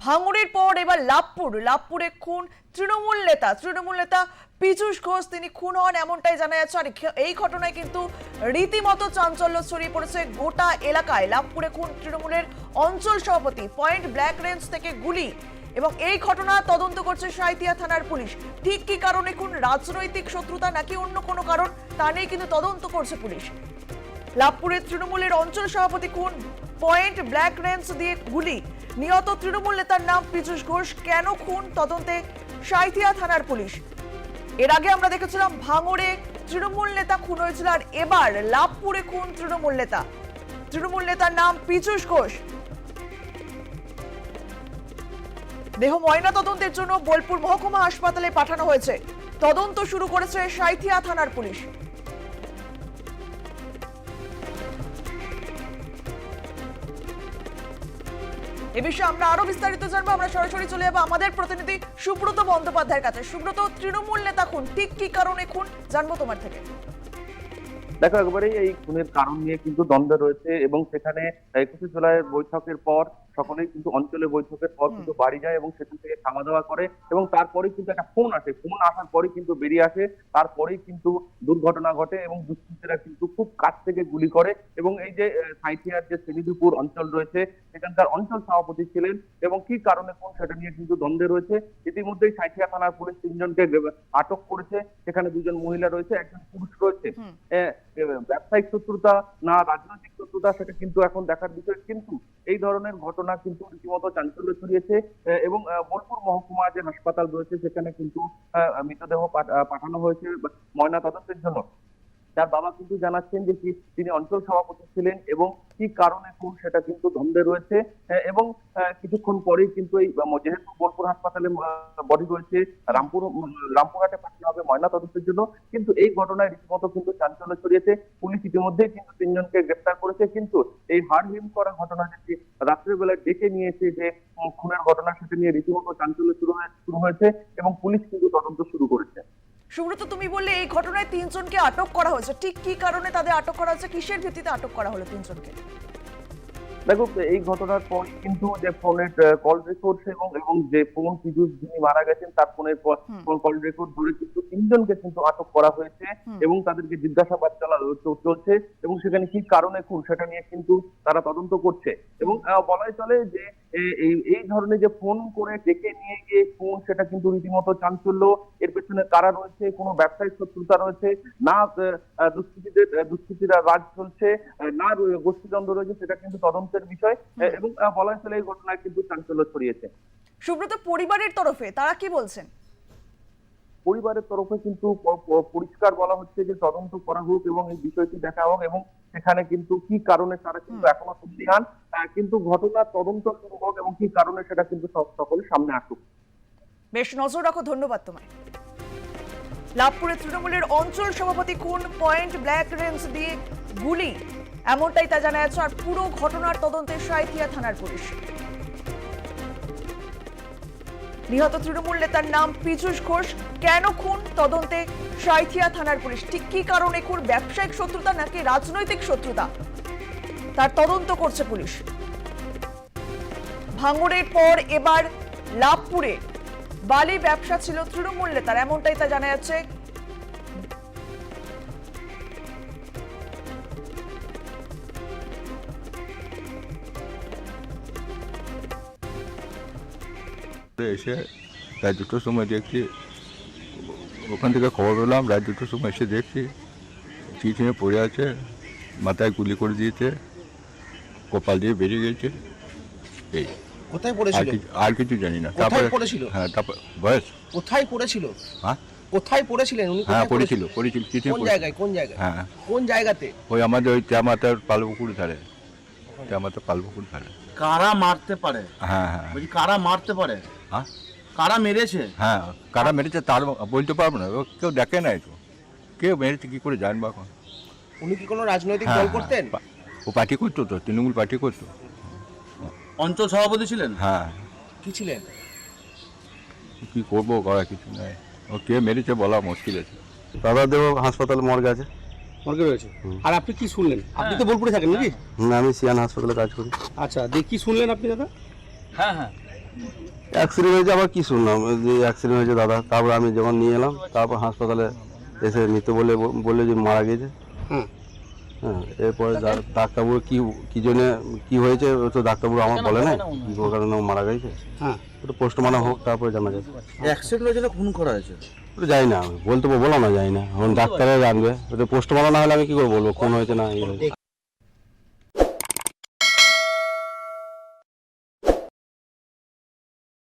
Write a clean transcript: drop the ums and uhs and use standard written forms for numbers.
ভাঙড়ের পর এবার লাভপুরে খুন তৃণমূল নেতা পীযূষ ঘোষ, তিনি খুন হন এমনটাই জানা যাচ্ছে। আর এই ঘটনায় কিন্তু রীতিমতো চাঞ্চল্য ছড়িয়ে পড়েছে গোটা এলাকায়। লাভপুরে খুন তৃণমূলের অঞ্চল সভাপতি, পয়েন্ট ব্ল্যাক রেঞ্জ থেকে গুলি, এবং এই ঘটনা তদন্ত করছে সাঁইথিয়া থানার পুলিশ। ঠিক কি কারণে খুন, রাজনৈতিক শত্রুতা নাকি অন্য কোনো কারণ, তা নিয়ে কিন্তু তদন্ত করছে পুলিশ। লাভপুরে তৃণমূলের অঞ্চল সভাপতি খুন, পয়েন্ট ব্ল্যাক রেঞ্জ দিয়ে গুলি, নিহত তৃণমূল নেতার নাম পীযূষ ঘোষ। কেন খুন, তদন্তে সাঁইথিয়া থানার পুলিশ। এর আগে আমরা দেখেছিলাম ভাঙড়ে তৃণমূল নেতা খুন হয়েছিল, আর এবার লাভপুরে খুন তৃণমূল নেতার নাম পীযূষ ঘোষ। দেহ ময়না তদন্তের জন্য বোলপুর মহকুমা হাসপাতালে পাঠানো হয়েছে। তদন্ত শুরু করেছে সাঁইথিয়া থানার পুলিশ। এ বিষয়ে আমরা আরো বিস্তারিত জানবো। আমরা সরাসরি চলে যাবো আমাদের প্রতিনিধি সুব্রত বন্দ্যোপাধ্যায়ের কাছে। সুব্রত, তৃণমূল নেতা খুন, ঠিক কি কারণে খুন জানবো তোমার থেকে। দেখো, একেবারেই এই খুনের কারণ নিয়ে কিন্তু দ্বন্দ্ব রয়েছে এবং সেখানে 21শে জুলাইয়ের বৈঠকের পর সকলেই কিন্তু অঞ্চলে বৈঠকের পর কিন্তু বাড়ি যায় এবং সেখান থেকে খাওয়া দাওয়া করে এবং তারপরে কিন্তু একটা ফোন আসে। ফোন আসার পরে কিন্তু বেরিয়ে আসে, তারপরেই কিন্তু দুর্ঘটনা ঘটে এবং দুষ্কৃতীরা কিন্তু খুব কাছ থেকে গুলি করে। এবং এই যে সাঁইথিয়ার যে শ্রীনিধিপুর অঞ্চল রয়েছে, সেখানকার অঞ্চল সভাপতি ছিলেন এবং কি কারণে কোন সেটা নিয়ে কিন্তু দ্বন্দ্বে রয়েছে। ইতিমধ্যেই সাঁইথিয়া থানার পুলিশ 3 জনকে আটক করেছে। সেখানে 2 জন মহিলা রয়েছে, একজন পুরুষ রয়েছে। ব্যবসায়িক শত্রুতা না রাজনৈতিক শত্রুতা, সেটা কিন্তু এখন দেখার বিষয়। কিন্তু এই ধরনের ঘটনা কিন্তু রীতিমতো চাঞ্চল্য ছড়িয়েছে এবং বোলপুর মহকুমা যে হাসপাতাল রয়েছে সেখানে কিন্তু মৃতদেহ পাঠানো হয়েছে ময়না তদন্তের জন্য। তার বাবা কিন্তু জানাচ্ছেন যে তিনি অঞ্চল সভাপতি ছিলেন এবং কি কারণে খুন সেটা কিন্তু দ্বন্দ্বে রয়েছে। এবং কিছুক্ষণ পরেই কিন্তু এই যেহেতু বোলপুর হাসপাতালে বডি রয়েছে, রামপুরহাটে পাঠানো হবে ময়না তদন্তের জন্য। কিন্তু এই ঘটনায় রীতিমতো কিন্তু চাঞ্চল্য ছড়িয়েছে। পুলিশ ইতিমধ্যেই কিন্তু 3 জনকে গ্রেপ্তার করেছে। কিন্তু এই হাড়হিম করা ঘটনা যেটি রাত্রেবেলায় ডেকে নিয়েছে যে খুনের ঘটনা, সেটা নিয়ে রীতিমতো চাঞ্চল্য শুরু হয়েছে এবং পুলিশ কিন্তু তদন্ত শুরু করেছে। সুব্রত, তুমি বললে এই ঘটনায় 3 জনকে আটক করা হয়েছে, ঠিক কি কারণে তাদের আটক করা হয়েছে, কিসের ভিত্তিতে আটক করা হলো 3 জনকে? দেখো, এই ঘটনার পর কিন্তু যে ফোনের কল রেকর্ড এবং যে ফোন পীযূষ যিনি মারা গেছেন তার ফোনের কল রেকর্ড ধরে কিন্তু 3 জনকে কিন্তু আটক করা হয়েছে এবং তাদেরকে জিজ্ঞাসাবাদ চলছে এবং সেখানে কি কারণে খুন সেটা নিয়ে কিন্তু তারা তদন্ত করছে। এবং বলাই চলে যে এই ধরনের যে ফোন করে ডেকে নিয়ে গিয়ে খুন, সেটা কিন্তু রীতিমতো চাঞ্চল্য। এর পেছনে কারা রয়েছে, কোনো ব্যবসায়িক শত্রুতা রয়েছে না দুষ্কৃতীরা রাজ চলছে না গোষ্ঠীদ্বন্দ্ব রয়েছে, সেটা কিন্তু তদন্তের বিষয়। এবং বলা চলে এই ঘটনায় কিন্তু চাঞ্চল্য ছড়িয়েছে। সুব্রত, পরিবারের তরফে তারা কি বলছেন? পরিবারের তরফে কিন্তু পরিষ্কার বলা হচ্ছে যে তদন্ত করা হোক এবং এই বিষয়টি দেখা হোক এবং সেখানে কিন্তু কি কারণে তারা কিন্তু এখনো সন্দিহান। কিন্তু ঘটনার তদন্ত শুরু হোক এবং কি কারণে সেটা কিন্তু সকলের সামনে আসুক। বেশ, নজর রাখো, ধন্যবাদ তোমায়। লাভপুরে তৃণমূলের অঞ্চল সভাপতি খুন, পয়েন্ট ব্ল্যাক রেঞ্জ দিয়ে গুলি, এমনটাই তা জানা যাচ্ছে। আর পুরো ঘটনার তদন্তে সাঁইথিয়া থানার পুলিশ। নিহত তৃণমূল নেতার নাম পীযূষ ঘোষ। কেন খুন, তদন্তে সাঁইথিয়া থানার পুলিশ। ঠিক কি কারণে খুন, ব্যবসায়িক শত্রুতা নাকি রাজনৈতিক শত্রুতা, তার তদন্ত করছে পুলিশ। ভাঙড়ের পর এবার লাভপুরে বালি ব্যবসা ছিল তৃণমূল নেতার, এমনটাই তা জানা যাচ্ছে। এসে রাত 2টোর সময় দেখছি, ওখান থেকে খবর পেলাম, রাত 2টোর সময় এসে দেখছি চিঠিয়ে পড়ে আছে, মাথায় গুলি করে দিয়েছে, কপাল দিয়ে বেরিয়ে গেছে। এই কোথায় পড়েছিল? আর কিছু জানি না। কোথায় পড়েছিল? হ্যাঁ, তারপর বয়স কোথায় পড়েছিল? হ্যাঁ, কোথায় পড়েছিলেন উনি? হ্যাঁ পড়েছিল চিঠি। কোন জায়গায়? কোন জায়গায়? হ্যাঁ, কোন জায়গাতে? ওই আমাদের ওই চামাতার পালপুকুর ধারে, চামাতার পালপুকুর ধারে। কারা মারতে পারে? হ্যাঁ হ্যাঁ বলছি কারা মারতে পারে? হ্যাঁ কারা মেরেছে? হ্যাঁ, কারা মেরেছে তার বলতে পারবো না, ও কেউ দেখে নাই তো, কেউ মেরেছে কি করে জানবো এখন। উনি কি কোনো রাজনৈতিক হ্যাঁ, দল করতেন? ও পার্টি করতো তো, তৃণমূল পার্টি করতো। অঞ্চল সভাপতি ছিলেন? হ্যাঁ, কি ছিলেন? কি করবো, করা কিছু নাই। ও কে মেরেছে বলা মুশকিল আছে। দাদা দেব হাসপাতাল মর্গে আছে। মর্গে রয়েছে। আর আপনি কি শুনলেন? আপনি তো বোলপুরে থাকেন নাকি? আমি সিয়ান হাসপাতালে কাজ করি। আচ্ছা, দিয়ে কি শুনলেন আপনি দাদা? হ্যাঁ হ্যাঁ, অ্যাক্সিডেন্ট হয়েছে, আবার কি শুনলাম যে অ্যাক্সিডেন্ট হয়েছে দাদা। তারপর আমি যখন নিয়ে এলাম, তারপর হাসপাতালে এসে মৃত বলে যে মারা গেছে। হ্যাঁ। হ্যাঁ, এরপরে ডাক্তারবাবু কি জন্য কি হয়েছে ও তো ডাক্তারবাবু আমার বলে না কি কারণে ও মারা গেছে। হ্যাঁ। ওটা পোস্টমর্টম হোক, তারপরে জানা যাবে। অ্যাক্সিডেন্ট হয়েছিল, খুন করা হয়েছে। ওটা যাই না, আমি বলতে বললাম না, যাই না, এখন ডাক্তারে জানবে। ওটা পোস্টমর্টম না হলে আমি কি করে বলবো কোন হয়েছে না ইয়ে হয়েছে।